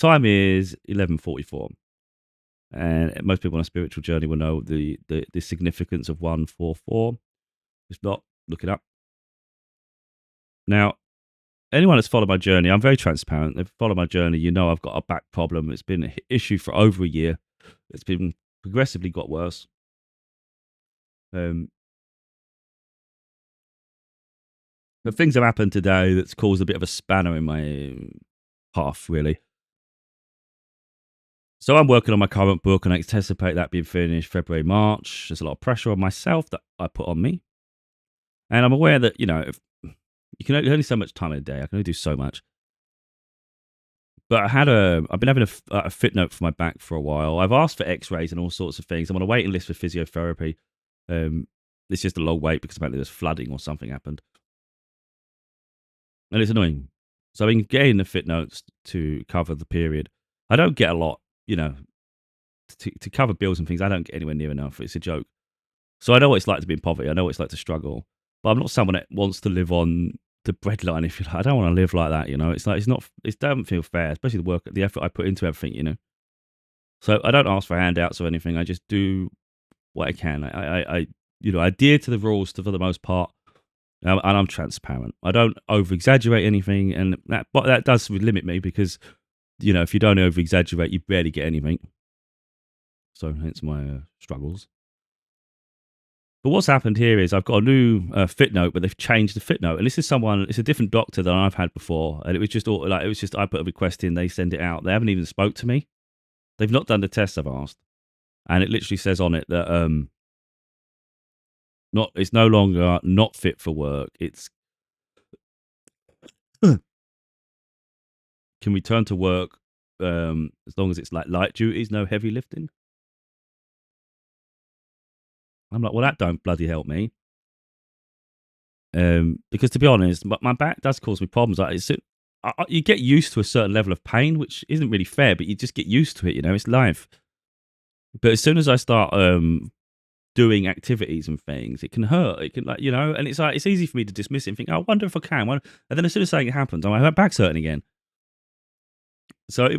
time is 11:44, and most people on a spiritual journey will know the significance of 144. If not, look it up. Now, anyone that's followed my journey, I'm very transparent. They've followed my journey. You know, I've got a back problem. It's been an issue for over a year. It's been progressively got worse. Um, but things have happened today that's caused a bit of a spanner in my path, really. So I'm working on my current book, and I anticipate that being finished February, March. There's a lot of pressure on myself that I put on me, and I'm aware that if you can only so much time in a day. I can only do so much. But I've been having a fit note for my back for a while. I've asked for X-rays and all sorts of things. I'm on a waiting list for physiotherapy. It's just a long wait because apparently there's flooding or something happened, and it's annoying. So I've been getting the fit notes to cover the period. I don't get a lot, to cover bills and things. I don't get anywhere near enough. It's a joke. So I know what it's like to be in poverty. I know what it's like to struggle. But I'm not someone that wants to live on the breadline. If you like, I don't want to live like that. It's like it doesn't feel fair, especially the effort I put into everything. So I don't ask for handouts or anything. I just do what I can. I adhere to the rules for the most part, and I'm transparent. I don't over exaggerate anything, and that does limit me because if you don't over exaggerate, you barely get anything. So hence my struggles. But what's happened here is I've got a new fit note, but they've changed the fit note, and it's a different doctor than I've had before, and it was just I put a request in, they send it out. They haven't even spoke to me. They've not done the tests I've asked, and it literally says on it that it's no longer not fit for work. It's can return to work as long as it's like light duties, no heavy lifting. I'm like, well, that don't bloody help me. Because to be honest, my back does cause me problems. You get used to a certain level of pain, which isn't really fair, but you just get used to it. It's life. But as soon as I start doing activities and things, it can hurt. It can and it's like it's easy for me to dismiss it and think, oh, I wonder if I can. And then as soon as something happens, I'm like, my back's hurting again. So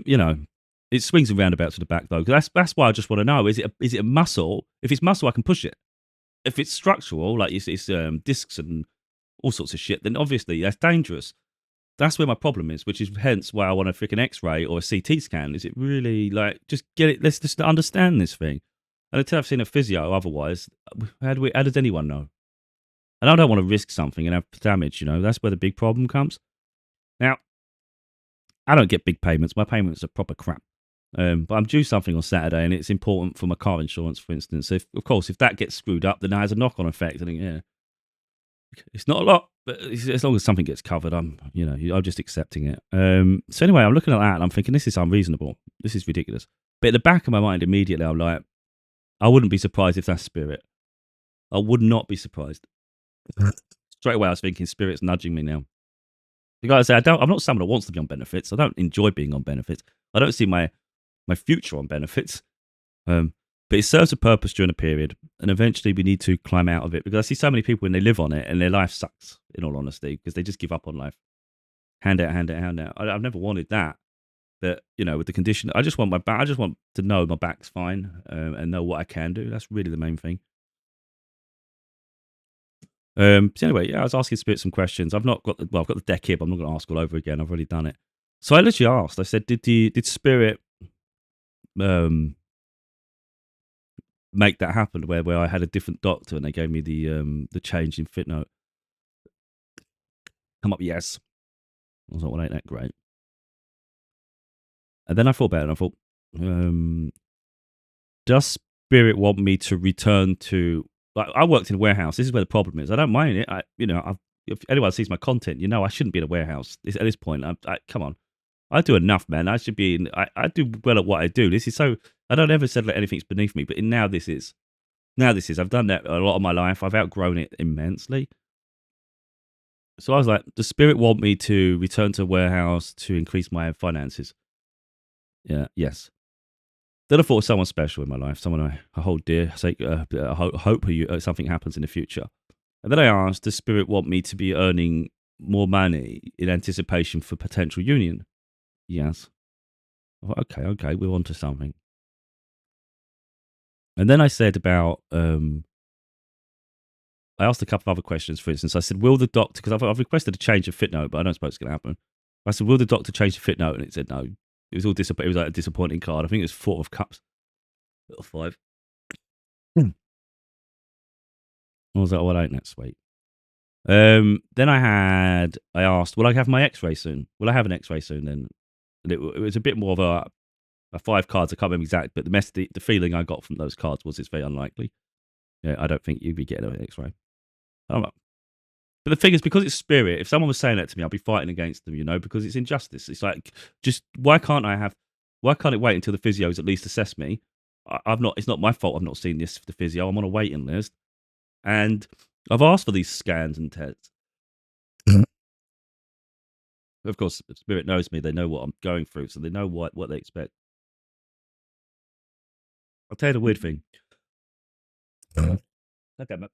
it swings and roundabouts to the back though. That's why I just want to know: is it a muscle? If it's muscle, I can push it. If it's structural, like it's discs and all sorts of shit, then obviously that's dangerous. That's where my problem is, which is hence why I want a freaking X-ray or a CT scan. Is it really like just get it? Let's just understand this thing. And until I've seen a physio, otherwise, how does anyone know? And I don't want to risk something and have damage. That's where the big problem comes. Now, I don't get big payments. My payments are proper crap. But I'm due something on Saturday, and it's important for my car insurance, for instance. If that gets screwed up, then it has a knock-on effect. I think, yeah, it's not a lot, but as long as something gets covered, I'm just accepting it. So anyway, I'm looking at that and I'm thinking, this is unreasonable. This is ridiculous. But at the back of my mind, immediately, I'm like, I wouldn't be surprised if that's spirit. I would not be surprised. Straight away, I was thinking, spirit's nudging me now. Because I say, I'm not someone that wants to be on benefits. I don't enjoy being on benefits. I don't see my future on benefits. But it serves a purpose during a period, and eventually we need to climb out of it, because I see so many people when they live on it and their life sucks, in all honesty, because they just give up on life. Hand out. I've never wanted that, but with the condition, I just want my back. I just want to know my back's fine and know what I can do. That's really the main thing. So anyway, yeah, I was asking Spirit some questions. I've got the deck here, but I'm not going to ask all over again. I've already done it. So I literally asked. I said, did Spirit make that happen where I had a different doctor and they gave me the change in fit note? Come up, yes. I was like, well, ain't that great? And then I thought about it and I thought, does Spirit want me to return to, like, I worked in a warehouse. This is where the problem is. I don't mind it. If anyone sees my content, I shouldn't be in a warehouse at this point. Come on. I do enough, man. I should be I do well at what I do. This is so, I don't ever say that anything's beneath me, but now this is. I've done that a lot of my life. I've outgrown it immensely. So I was like, does Spirit want me to return to a warehouse to increase my finances? Yeah, yes. Then I thought of someone special in my life, someone I hold dear, I hope something happens in the future. And then I asked, does Spirit want me to be earning more money in anticipation for potential union? Yes. Okay, we're on to something. And then I said about, I asked a couple of other questions. For instance, I said, will the doctor, because I've requested a change of fit note, but I don't suppose it's going to happen. I said, will the doctor change the fit note? And it said no. It was all it was like a disappointing card. I think it was 4 of cups, little 5. I was like, well, ain't that sweet? Then I asked, will I have my X-ray soon? Will I have an X-ray soon? Then and it was a bit more of a 5 cards. I can't remember exact, but the feeling I got from those cards was it's very unlikely. Yeah, I don't think you'd be getting an X-ray. I don't know. But the thing is, because it's spirit, if someone was saying that to me, I'd be fighting against them, because it's injustice. It's like, just why can't it wait until the physios at least assess me? It's not my fault I've not seen the physio. I'm on a waiting list. And I've asked for these scans and tests. Of course, spirit knows me. They know what I'm going through, so they know what they expect. I'll tell you the weird thing. Okay, man.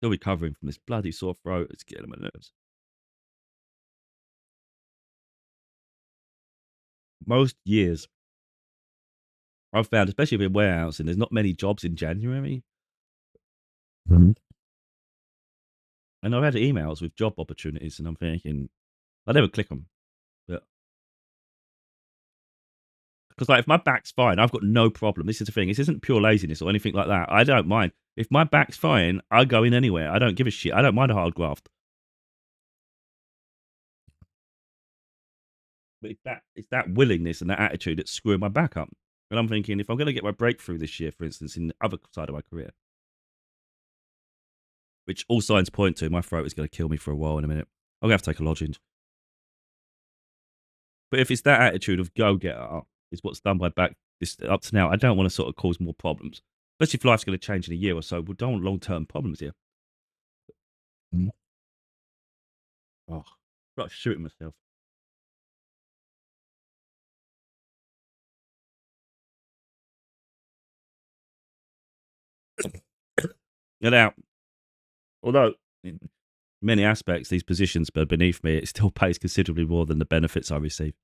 Still recovering from this bloody sore throat. It's getting on my nerves. Most years, I've found, especially in warehousing, there's not many jobs in January. Mhm. And I've had emails with job opportunities, and I'm thinking, I never click them. But because, like, if my back's fine, I've got no problem. This is the thing. This isn't pure laziness or anything like that. I don't mind. If my back's fine, I'll go in anywhere. I don't give a shit. I don't mind a hard graft. But it's that willingness and that attitude that's screwing my back up. And I'm thinking, if I'm going to get my breakthrough this year, for instance, in the other side of my career, which all signs point to, my throat is going to kill me for a while in a minute. I'm going to have to take a lozenge. But if it's that attitude of go-getter is what's done my back up to now, I don't want to sort of cause more problems. Especially if life's going to change in a year or so. We don't want long-term problems here. Mm. Oh, I'm like shooting myself. Now, although in many aspects these positions are beneath me, it still pays considerably more than the benefits I receive.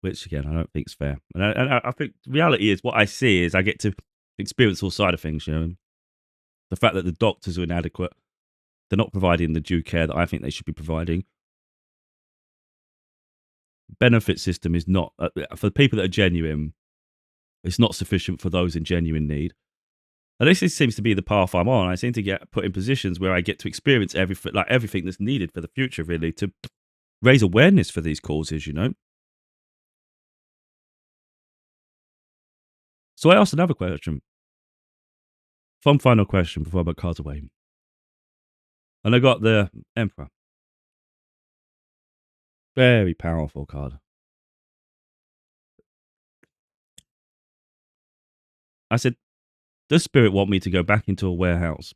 Which again, I don't think is fair. And I think the reality is what I see is I get to experience all side of things. The fact that the doctors are inadequate, they're not providing the due care that I think they should be providing. Benefit system is not for the people that are genuine. It's not sufficient for those in genuine need. And this seems to be the path I'm on. I seem to get put in positions where I get to experience everything that's needed for the future, really, to raise awareness for these causes. So I asked another question. One final question before I put cards away. And I got the Emperor. Very powerful card. I said, does Spirit want me to go back into a warehouse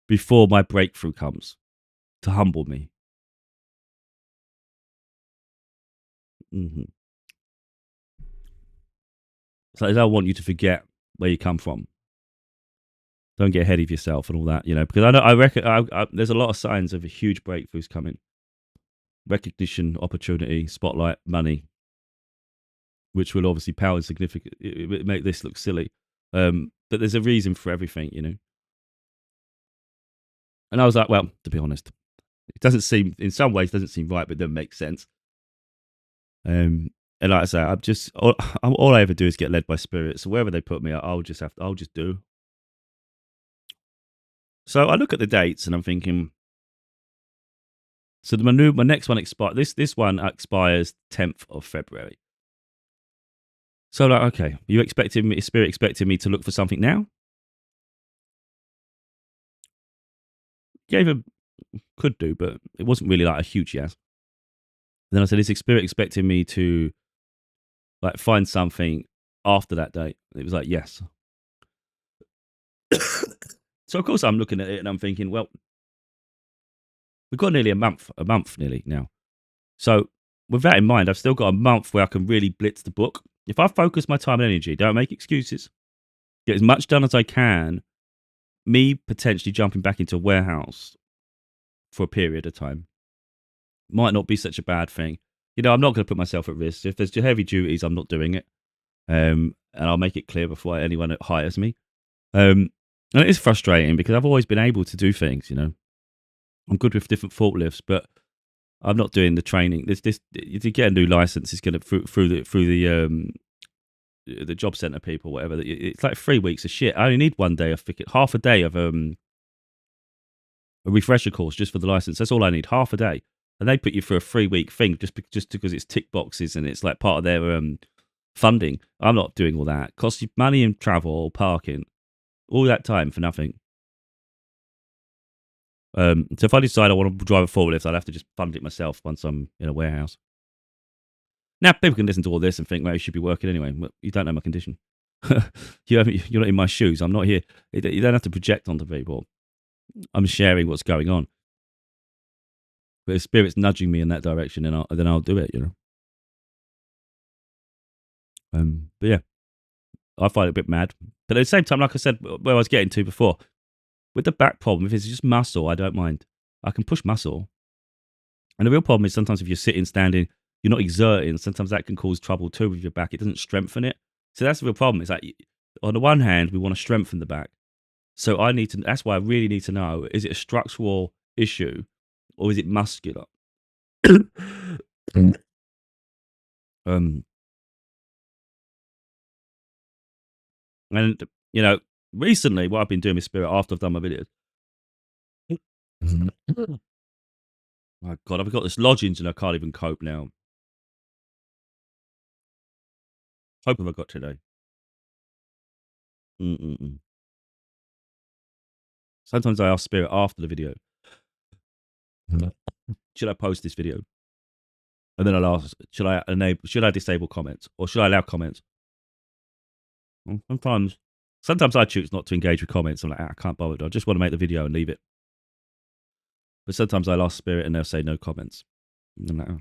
before my breakthrough comes to humble me? Mm-hmm. So I don't want you to forget where you come from. Don't get ahead of yourself and all that, because I reckon there's a lot of signs of huge breakthroughs coming. Recognition, opportunity, spotlight, money, which will obviously power insignificant. It make this look silly. But there's a reason for everything. And I was like, well, to be honest, it doesn't seem, in some ways, doesn't seem right, but it doesn't make sense. And like I say, all I ever do is get led by spirit. So wherever they put me, I'll just do. So I look at the dates and I'm thinking, so my next one expires. This one expires 10th of February. So like, okay, Spirit expecting me to look for something now? Gave a could do, but it wasn't really like a huge yes. Then I said, is Spirit expecting me to like find something after that date? It was like yes. So of course I'm looking at it and I'm thinking, well, we've got nearly a month nearly now. So with that in mind, I've still got a month where I can really blitz the book. If I focus my time and energy, don't make excuses, get as much done as I can, me potentially jumping back into a warehouse for a period of time might not be such a bad thing. You know, I'm not going to put myself at risk. If there's heavy duties, I'm not doing it. And I'll make it clear before anyone hires me. And it is frustrating because I've always been able to do things. You know, I'm good with different forklifts, but I'm not doing the training. This to get a new license is going to through the job center people, whatever. It's like 3 weeks of shit. I only need one day of half a day of a refresher course just for the license. That's all I need, half a day. And they put you through a 3 week thing just because it's tick boxes and it's like part of their funding. I'm not doing all that. Costs you money in travel, parking, all that time for nothing. So if I decide I want to drive a forklift, I'll have to just fund it myself once I'm in a warehouse. Now, people can listen to all this and think, well, you should be working anyway. But you don't know my condition. You're not in my shoes. I'm not here. You don't have to project onto people. I'm sharing what's going on. But if spirit's nudging me in that direction, then I'll do it, you know. But yeah, I find it a bit mad. But at the same time, like I said, where I was getting to before, with the back problem, if it's just muscle, I don't mind. I can push muscle. And the real problem is sometimes if you're sitting, standing, you're not exerting. Sometimes that can cause trouble too with your back. It doesn't strengthen it. So that's the real problem. It's like, on the one hand, we want to strengthen the back. So that's why I really need to know, is it a structural issue or is it muscular? um, and, you know, recently what I've been doing with Spirit after I've done my videos. My God, I've got this lodgings and I can't even cope now. Hope have I got today? Mm-mm-mm. Sometimes I ask Spirit after the video, should I post this video? And then I'll ask, should I disable comments or should I allow comments? Well, sometimes I choose not to engage with comments. I'm like, I can't bother. I just want to make the video and leave it. But sometimes I'll ask Spirit and they'll say no comments. And I'm like, oh,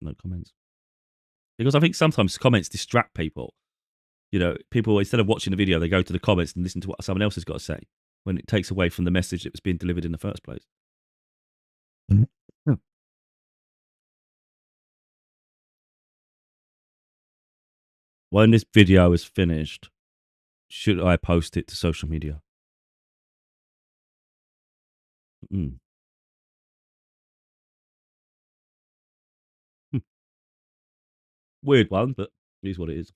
no comments. Because I think sometimes comments distract people. You know, people, instead of watching the video, they go to the comments and listen to what someone else has got to say when it takes away from the message that was being delivered in the first place. Yeah. When this video is finished, should I post it to social media? Mm. Hmm. Weird one, but it is what it is.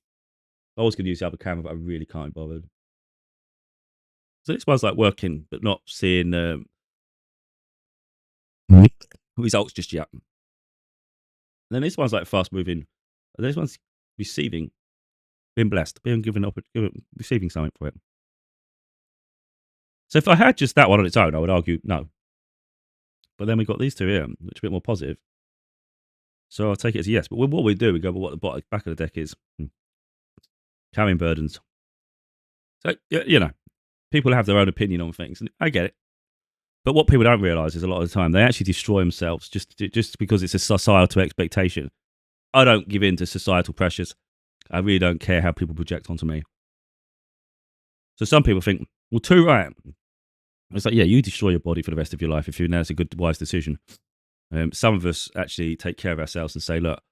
I was going to use the other camera, but I really can't be bothered. So this one's like working, but not seeing results just yet. And then this one's like fast moving. And this one's receiving, being blessed, being receiving something for it. So if I had just that one on its own, I would argue no. But then we've got these two here, which are a bit more positive. So I'll take it as a yes. But what we do, we go, well, what the back of the deck is. Carrying burdens. So, you know, people have their own opinion on things, and I get it. But what people don't realise is a lot of the time they actually destroy themselves just because it's a societal expectation. I don't give in to societal pressures. I really don't care how people project onto me. So some people think, well, too right. It's like, yeah, you destroy your body for the rest of your life if you know it's a good, wise decision. Some of us actually take care of ourselves and say, look,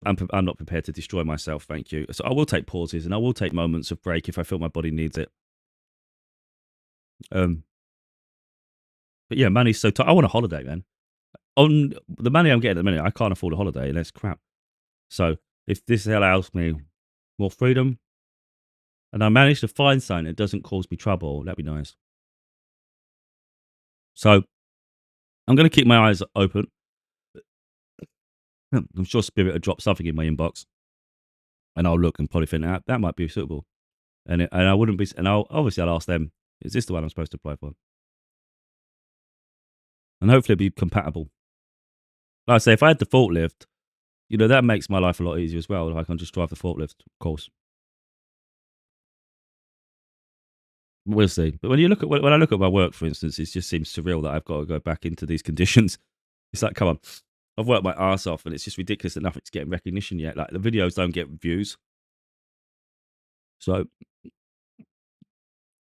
I'm not prepared to destroy myself, thank you. So I will take pauses and I will take moments of break if I feel my body needs it. But yeah, money's so tight. I want a holiday, man. On the money I'm getting at the minute, I can't afford a holiday, and that's crap. So if this allows me more freedom, and I manage to find something that doesn't cause me trouble, that'd be nice. So I'm going to keep my eyes open. I'm sure Spirit will drop something in my inbox, and I'll look and probably think that might be suitable. And I wouldn't be, and I'll ask them, is this the one I'm supposed to apply for? And hopefully it'll be compatible. Like I say, if I had the forklift, you know, that makes my life a lot easier as well. I can just drive the forklift, of course. We'll see. But when I look at my work, for instance, it just seems surreal that I've got to go back into these conditions. It's like, come on, I've worked my ass off, and it's just ridiculous that nothing's getting recognition yet. Like the videos don't get views, so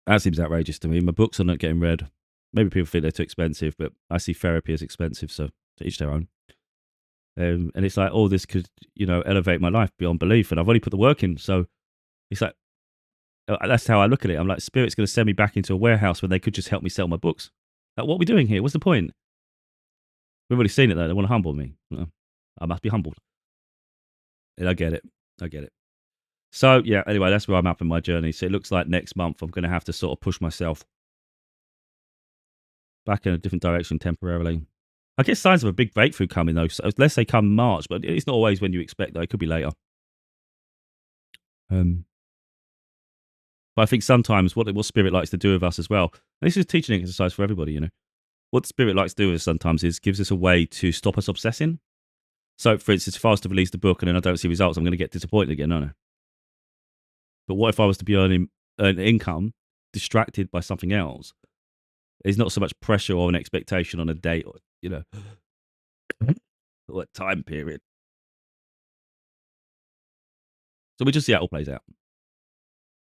that seems outrageous to me. My books are not getting read. Maybe people think they're too expensive, but I see therapy as expensive, so to each their own. And it's like, oh, this could, elevate my life beyond belief. And I've already put the work in. So it's like, that's how I look at it. I'm like, Spirit's going to send me back into a warehouse where they could just help me sell my books. Like, what are we doing here? What's the point? We've already seen it though. They want to humble me. I must be humbled. And I get it. I get it. So yeah, anyway, that's where I'm at in my journey. So it looks like next month I'm going to have to sort of push myself back in a different direction temporarily. I get signs of a big breakthrough coming though. So let's say come March, but it's not always when you expect though. It could be later. But I think sometimes what Spirit likes to do with us as well, and this is a teaching exercise for everybody, what Spirit likes to do with us sometimes is gives us a way to stop us obsessing. So, for instance, if I was to release the book and then I don't see results, I'm going to get disappointed again, aren't I? But what if I was to be earn income, distracted by something else? There's not so much pressure or an expectation on a date or, or a time period. So we just see how it all plays out.